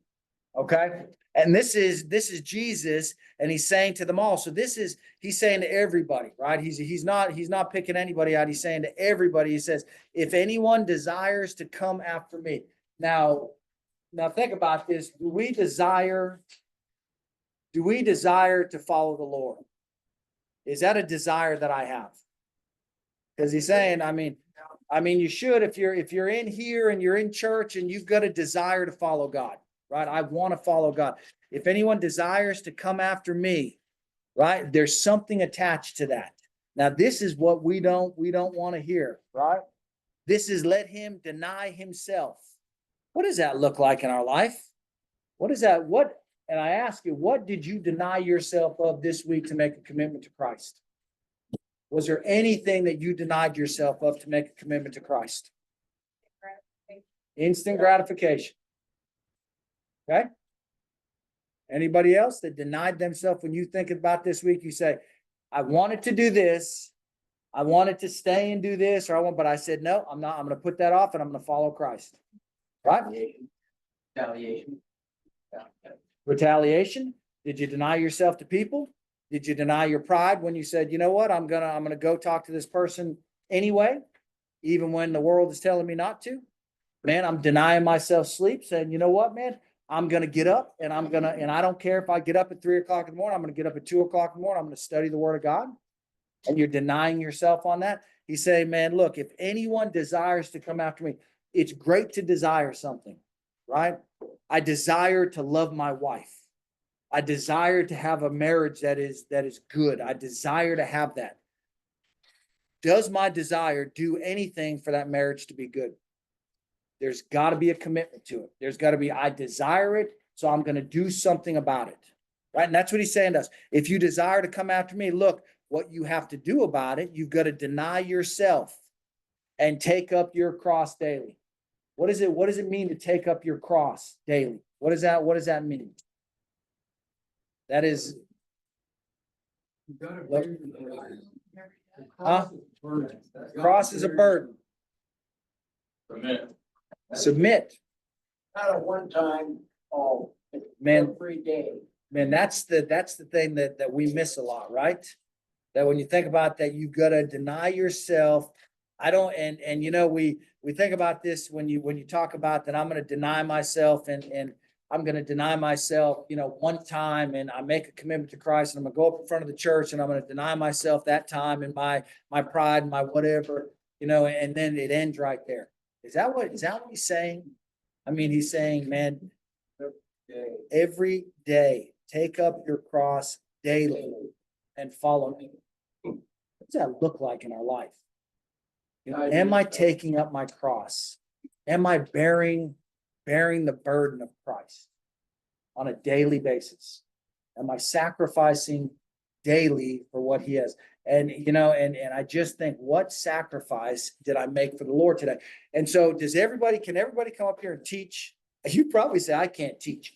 Okay. And this is Jesus, and he's saying to them all. So he's saying to everybody, right? He's not picking anybody out. He's saying to everybody, he says, if anyone desires to come after me. Now think about this. Do we desire to follow the Lord? Is that a desire that I have? Because he's saying, I mean, you should, if you're in here and you're in church and you've got a desire to follow God. Right? I want to follow God. If anyone desires to come after me, right? There's something attached to that. Now, this is what we don't want to hear, right? This is let him deny himself. What does that look like in our life? What is that? And I ask you, what did you deny yourself of this week to make a commitment to Christ? Was there anything that you denied yourself of to make a commitment to Christ? Instant gratification. Okay. Anybody else that denied themselves? When you think about this week, you say, I wanted to do this. I wanted to stay and do this, but I said, no, I'm not. I'm going to put that off and I'm going to follow Christ. Right? Retaliation. Retaliation. Did you deny yourself to people? Did you deny your pride when you said, you know what? I'm going to go talk to this person anyway, even when the world is telling me not to? Man, I'm denying myself sleep, saying, you know what, man? I'm going to get up and I don't care if I get up at 3 o'clock in the morning, I'm going to get up at 2 o'clock in the morning. I'm going to study the word of God. And you're denying yourself on that. He's saying, man, look, if anyone desires to come after me, it's great to desire something, right? I desire to love my wife. I desire to have a marriage that is good. I desire to have that. Does my desire do anything for that marriage to be good? There's got to be a commitment to it. There's got to be, I desire it, so I'm going to do something about it. Right? And that's what he's saying to us. If you desire to come after me, look, what you have to do about it, you've got to deny yourself and take up your cross daily. What does it mean to take up your cross daily? What does that mean? That is, cross is a burden. Submit. Not a one-time, Man, every day. man, that's the thing that we miss a lot, right? That when you think about that, you've got to deny yourself. We think about this when you talk about that I'm going to deny myself and I'm going to deny myself, one time, and I make a commitment to Christ, and I'm going to go up in front of the church and I'm going to deny myself that time and my pride and my whatever, and then it ends right there. Is that what he's saying? I mean, he's saying, man, every day, take up your cross daily and follow me. What does that look like in our life? Am I taking up my cross? Am I bearing the burden of Christ on a daily basis? Am I sacrificing daily for what he has. And, you know, and I just think, what sacrifice did I make for the Lord today? And so can everybody come up here and teach? You probably say, I can't teach.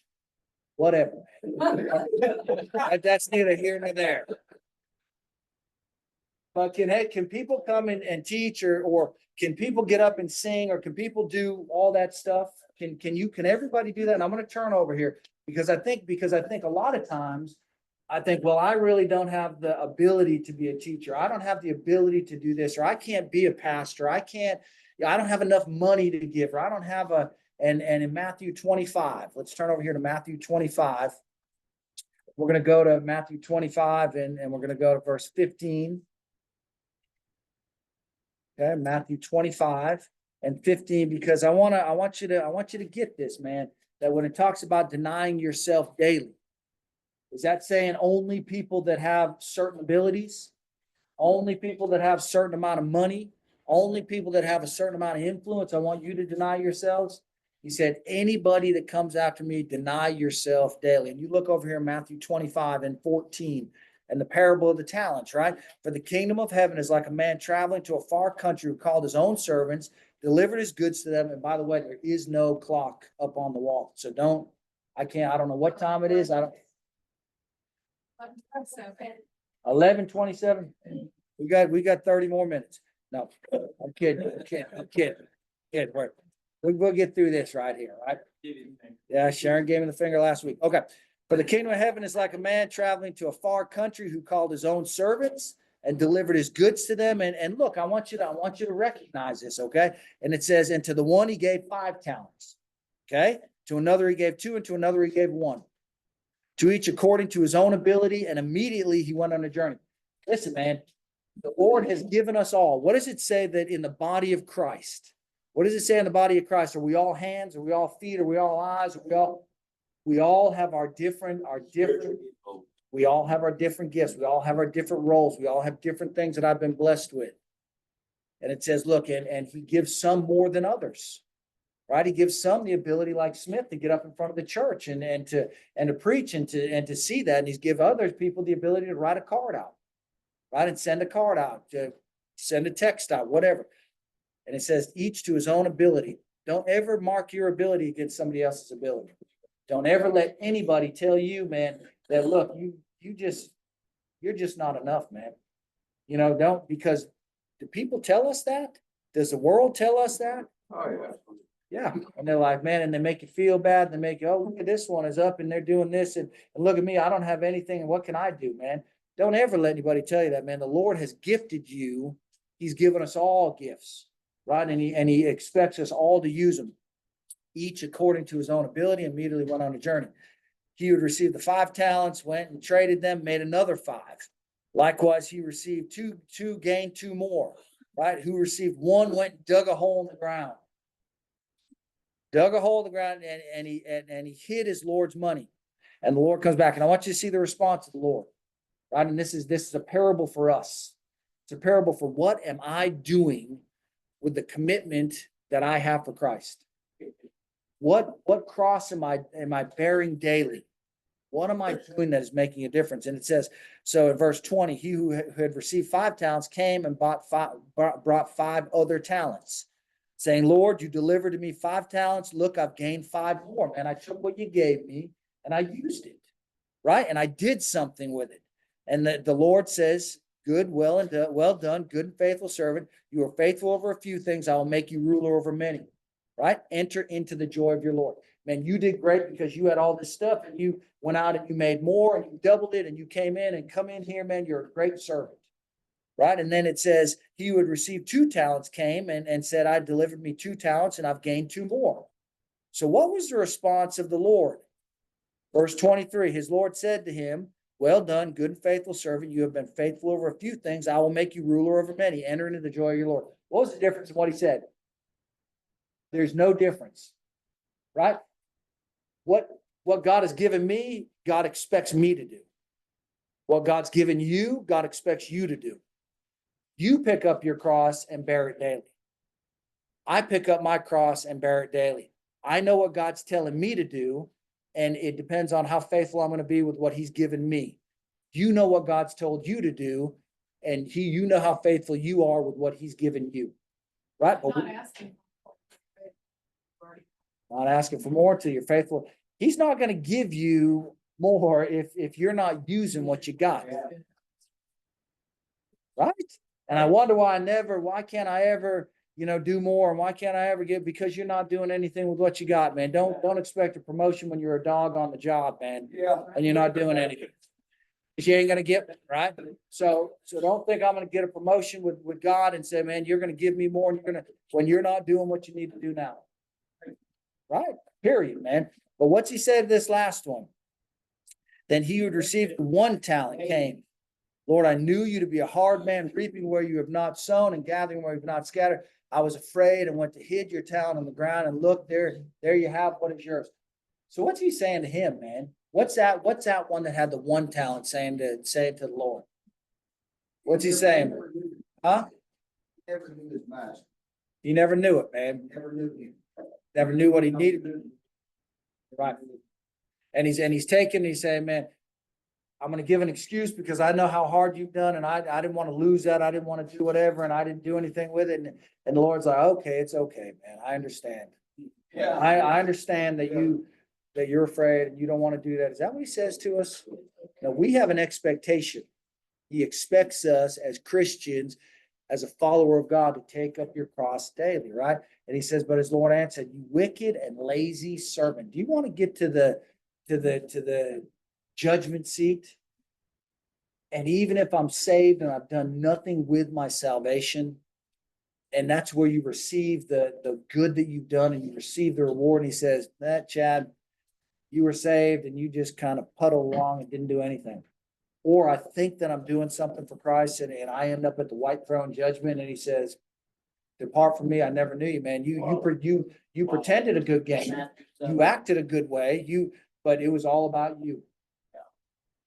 Whatever. That's neither here nor there. But can people come and teach, or can people get up and sing, or can people do all that stuff? Can everybody do that? And I'm gonna turn over here because I think a lot of times I think, well, I really don't have the ability to be a teacher. I don't have the ability to do this, or I can't be a pastor. I don't have enough money to give, or I don't have and in Matthew 25, let's turn over here to Matthew 25. We're gonna go to Matthew 25 and we're gonna go to verse 15. Okay, Matthew 25 and 15, because I want you to get this, man, that when it talks about denying yourself daily, is that saying only people that have certain abilities, only people that have certain amount of money, only people that have a certain amount of influence? I want you to deny yourselves. He said, anybody that comes after me, deny yourself daily. And you look over here in Matthew 25 and 14. And the parable of the talents, right? For the kingdom of heaven is like a man traveling to a far country who called his own servants, delivered his goods to them. And by the way, there is no clock up on the wall. So I don't know what time it is. 11:27. We got 30 more minutes. No, I'm kidding. We'll get through this right here, right? Yeah, Sharon gave me the finger last week. Okay. For the kingdom of heaven is like a man traveling to a far country who called his own servants and delivered his goods to them. And look, I want you to recognize this, okay? And it says, and to the one he gave 5 talents. Okay. To another he gave 2, and to another he gave 1. To each according to his own ability, and immediately he went on a journey. Listen, man, the Lord has given us all. What does it say that in the body of Christ? What does it say in the body of Christ? Are we all hands? Are we all feet? Are we all eyes? We all have our different, we all have our different gifts. We all have our different roles. We all have different things that I've been blessed with. And it says, look, and he gives some more than others, right? He gives some the ability, like Smith, to get up in front of the church and to preach and to see that. And he's give other people the ability to write a card out, right? And send a card out, to send a text out, whatever. And it says each to his own ability. Don't ever mark your ability against somebody else's ability. Don't ever let anybody tell you, man, that look, you're just not enough, man. You know, don't, because do people tell us that? Does the world tell us that? Oh, yeah. Yeah. And they're like, man, and they make you feel bad. They make you, oh, look at this one is up and they're doing this. And look at me, I don't have anything. And what can I do, man? Don't ever let anybody tell you that, man. The Lord has gifted you. He's given us all gifts, right? And he expects us all to use them, each according to his own ability. Immediately went on a journey. He would receive the 5 talents, went and traded them, made another 5. Likewise, he received two, gained 2 more, right? Who received 1 went and dug a hole in the ground. Dug a hole in the ground and he hid his Lord's money. And the Lord comes back. And I want you to see the response of the Lord, right? And this is a parable for us. It's a parable for what am I doing with the commitment that I have for Christ? What cross am I bearing daily? What am I doing that is making a difference? And it says, so in verse 20, he who had received 5 talents came and brought 5 other talents, saying, Lord, you delivered to me 5 talents. Look, I've gained 5 more. And I took what you gave me and I used it, right? And I did something with it. And the Lord says, good, well done, good and faithful servant. You are faithful over a few things. I will make you ruler over many. Right? Enter into the joy of your Lord. Man, you did great because you had all this stuff and you went out and you made more and you doubled it and you came in and come in here, man, you're a great servant. Right? And then it says he who had received 2 talents came and said, I delivered me 2 talents and I've gained 2 more. So what was the response of the Lord? Verse 23, his Lord said to him, well done, good and faithful servant. You have been faithful over a few things. I will make you ruler over many. Enter into the joy of your Lord. What was the difference in what he said? There's no difference, right? What God has given me, God expects me to do. What God's given you, God expects you to do. You pick up your cross and bear it daily. I pick up my cross and bear it daily. I know what God's telling me to do, and it depends on how faithful I'm going to be with what he's given me. You know what God's told you to do, and you know how faithful you are with what he's given you. Right? But Not asking. not asking for more till you're faithful. He's not gonna give you more if you're not using what you got. Right? And I wonder why can't I ever, do more? And why can't I ever get, because you're not doing anything with what you got, man. Don't expect a promotion when you're a dog on the job, man. Yeah. And you're not doing anything. 'Cause you ain't gonna get it, right? So don't think I'm gonna get a promotion with God and say, man, you're gonna give me more and when you're not doing what you need to do now. Right? Period, man. But what's he said this last one? Then he who received 1 talent came. Lord, I knew you to be a hard man, reaping where you have not sown and gathering where you have not scattered. I was afraid and went to hid your talent on the ground, and look, there you have what is yours. So what's he saying to him, man? What's that one that had the 1 talent saying to the Lord? What's he saying? Huh? Never knew his master, He never knew it, man. never knew him. Never knew what he needed. Right. And he's saying, man, I'm gonna give an excuse because I know how hard you've done, and I didn't want to lose that. I didn't want to do whatever, and I didn't do anything with it. And the Lord's like, okay, it's okay, man. I understand. Yeah. I understand that you're afraid and you don't want to do that. Is that what he says to us? Now, we have an expectation. He expects us as Christians, as a follower of God, to take up your cross daily, right? And he says, but his Lord answered, you wicked and lazy servant. Do you want to get to the judgment seat? And even if I'm saved and I've done nothing with my salvation, and that's where you receive the good that you've done and you receive the reward. And he says, that Chad, you were saved and you just kind of puddled along and didn't do anything. Or I think that I'm doing something for Christ and I end up at the white throne judgment. And he says, depart from me. I never knew you, man. You pretended a good game. You acted a good way. But it was all about you.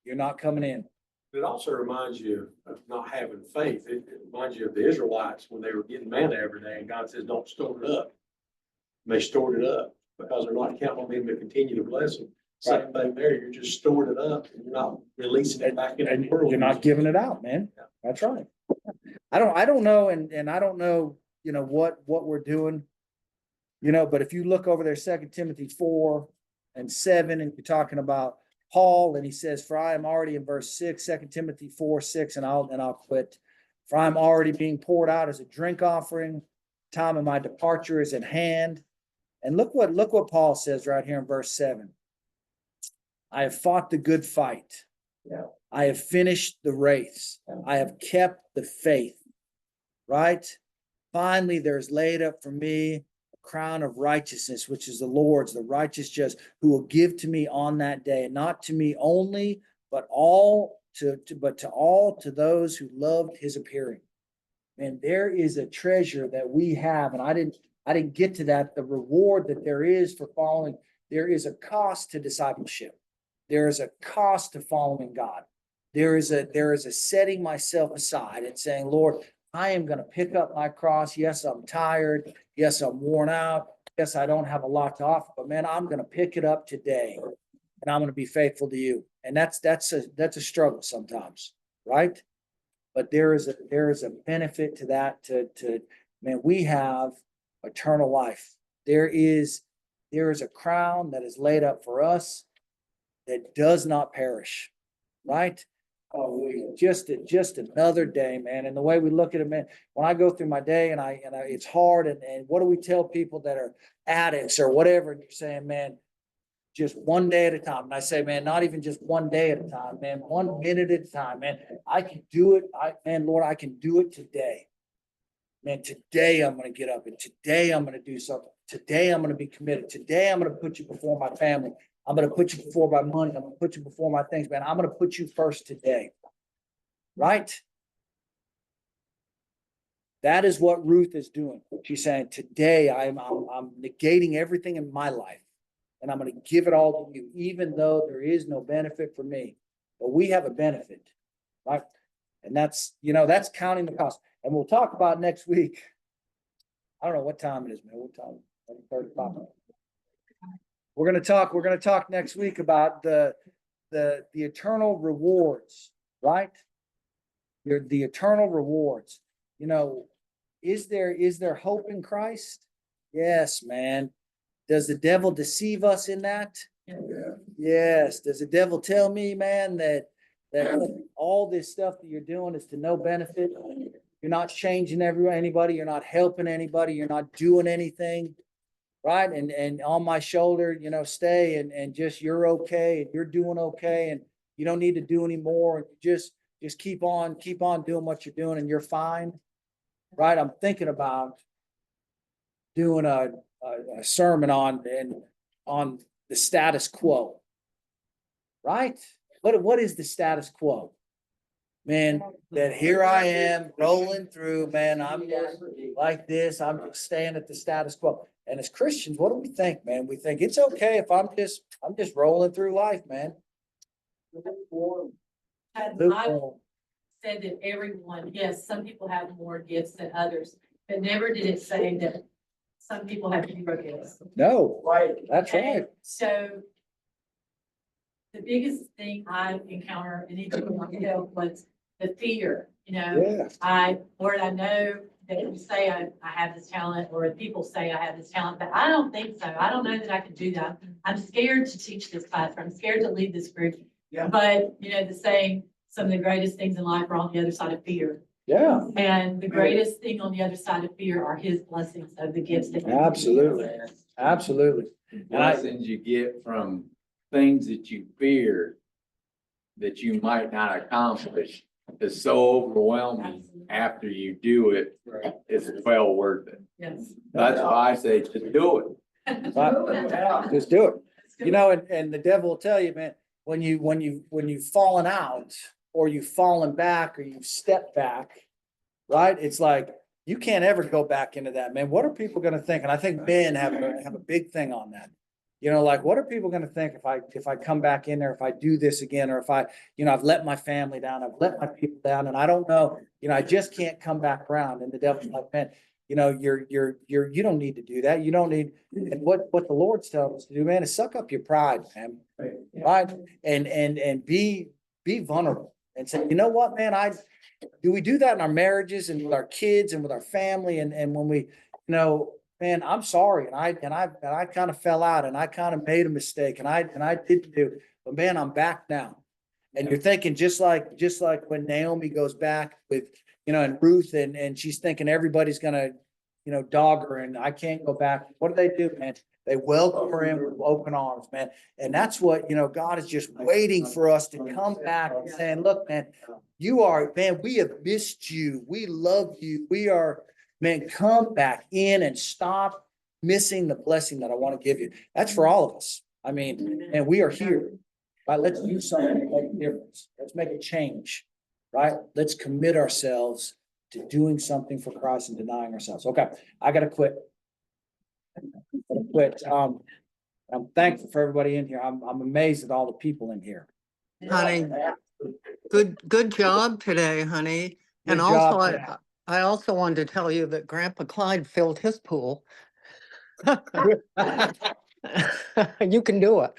You're not coming in. It also reminds you of not having faith. It reminds you of the Israelites when they were getting manna every day, and God says, don't store it up. And they stored it up because they're not counting on him to continue to bless them. Same thing there, you're just storing it up and you're not releasing it back into the world. You're not giving it out, man. That's right. I don't know, and I don't know, what we're doing. But if you look over there, 2 Timothy 4:7, and you're talking about Paul, and he says, for I am already in verse 6, 2 Timothy 4:6, and I'll quit. For I'm already being poured out as a drink offering. Time of my departure is at hand. And look what Paul says right here in verse 7. I have fought the good fight. Yeah. I have finished the race. I have kept the faith. Right? Finally, there's laid up for me crown of righteousness, which is the Lord's, the righteous judge, who will give to me on that day, and not to me only, but to all to those who loved his appearing. And there is a treasure that we have, and I didn't get to that. The reward that there is for following, there is a cost to discipleship. There is a cost to following God. There is a setting myself aside and saying, Lord, I am going to pick up my cross. Yes, I'm tired. Yes, I'm worn out. Yes, I don't have a lot to offer, but man, I'm going to pick it up today and I'm going to be faithful to you. And that's a struggle sometimes, right? But there is a benefit to that, man, we have eternal life. There is a crown that is laid up for us that does not perish, right? Oh, just another day, man. And the way we look at it, man, when I go through my day and it's hard. And what do we tell people that are addicts or whatever? And you're saying, man, just one day at a time. And I say, man, not even just one day at a time, man, 1 minute at a time, man. I can do it. Lord, I can do it today. Man, today I'm going to get up and today I'm going to do something. Today I'm going to be committed. Today I'm going to put you before my family. I'm going to put you before my money. I'm going to put you before my things, man. I'm going to put you first today. Right? That is what Ruth is doing. She's saying, today I'm negating everything in my life and I'm going to give it all to you, even though there is no benefit for me. But we have a benefit, right? And that's counting the cost. And we'll talk about next week. I don't know what time it is, man. What time? 35. We're going to talk next week about the eternal rewards right? The eternal rewards, you know, is there hope in Christ? Yes, man. Does the devil deceive us in that? Yes. Does the devil tell me, man, that all this stuff that you're doing is to no benefit? You're not changing anybody, you're not helping anybody, you're not doing anything, right? And on my shoulder, you know, stay and just you're okay and you're doing okay and you don't need to do any more. And just keep on doing what you're doing and you're fine. Right? I'm thinking about doing a sermon on the status quo. Right? What is the status quo? Man, that here I am rolling through, man. I'm just like this. I'm just staying at the status quo. And as Christians, what do we think, man? We think it's okay if I'm just rolling through life, man. I said that everyone, yes, some people have more gifts than others, but never did it say that some people have fewer gifts. No, Right. that's And right. so the biggest thing I encountered, and even myself, was the fear, you know, Yeah. Lord, I know that you say I have this talent, or people say I have this talent, but I don't think so. I don't know that I can do that. I'm scared to teach this class, or I'm scared to lead this group. Yeah. But, you know, the saying, some of the greatest things in life are on the other side of fear. Yeah, And the greatest thing on the other side of fear are his blessings of the gifts that. absolutely. Absolutely. Blessings you get from things that you fear that you might not accomplish is so overwhelming after you do it, it's well worth it. Yes. That's why I say just do it. Just do it. You know, and the devil will tell you, man, when you've fallen out or you've fallen back or you've stepped back, right? It's like, you can't ever go back into that, man. What are people gonna think? And I think men have a big thing on that. You know, like, what are people gonna think if I come back in there, if I do this again, or if I've let my family down, I've let my people down, and I don't know, I just can't come back around. And the devil's like, man, you don't need to do that. You don't need, and what the Lord's telling us to do, man, is suck up your pride, man. Right? And be vulnerable and say, you know what, man, we do that in our marriages and with our kids and with our family. And when we, man, I'm sorry. And I kind of fell out and I kind of made a mistake and I didn't do, but man, I'm back now. And you're thinking just like when Naomi goes back with, and Ruth and she's thinking everybody's gonna, dog her and I can't go back. What do, man? They welcome her in with open arms, man. And that's what, God is just waiting for us to come back and saying, look, man, man, we have missed you. We love you. We are, man, come back in and stop missing the blessing that I want to give you. That's for all of us. I mean, and we are here, right? Let's do something to make a difference. Let's make a change, right? Let's commit ourselves to doing something for Christ and denying ourselves. Okay, I gotta quit. I'm thankful for everybody in here. I'm amazed at all the people in here. Honey, good job today, honey. Good And job. also, I also wanted to tell you that Grandpa Clyde filled his pool. You can do it.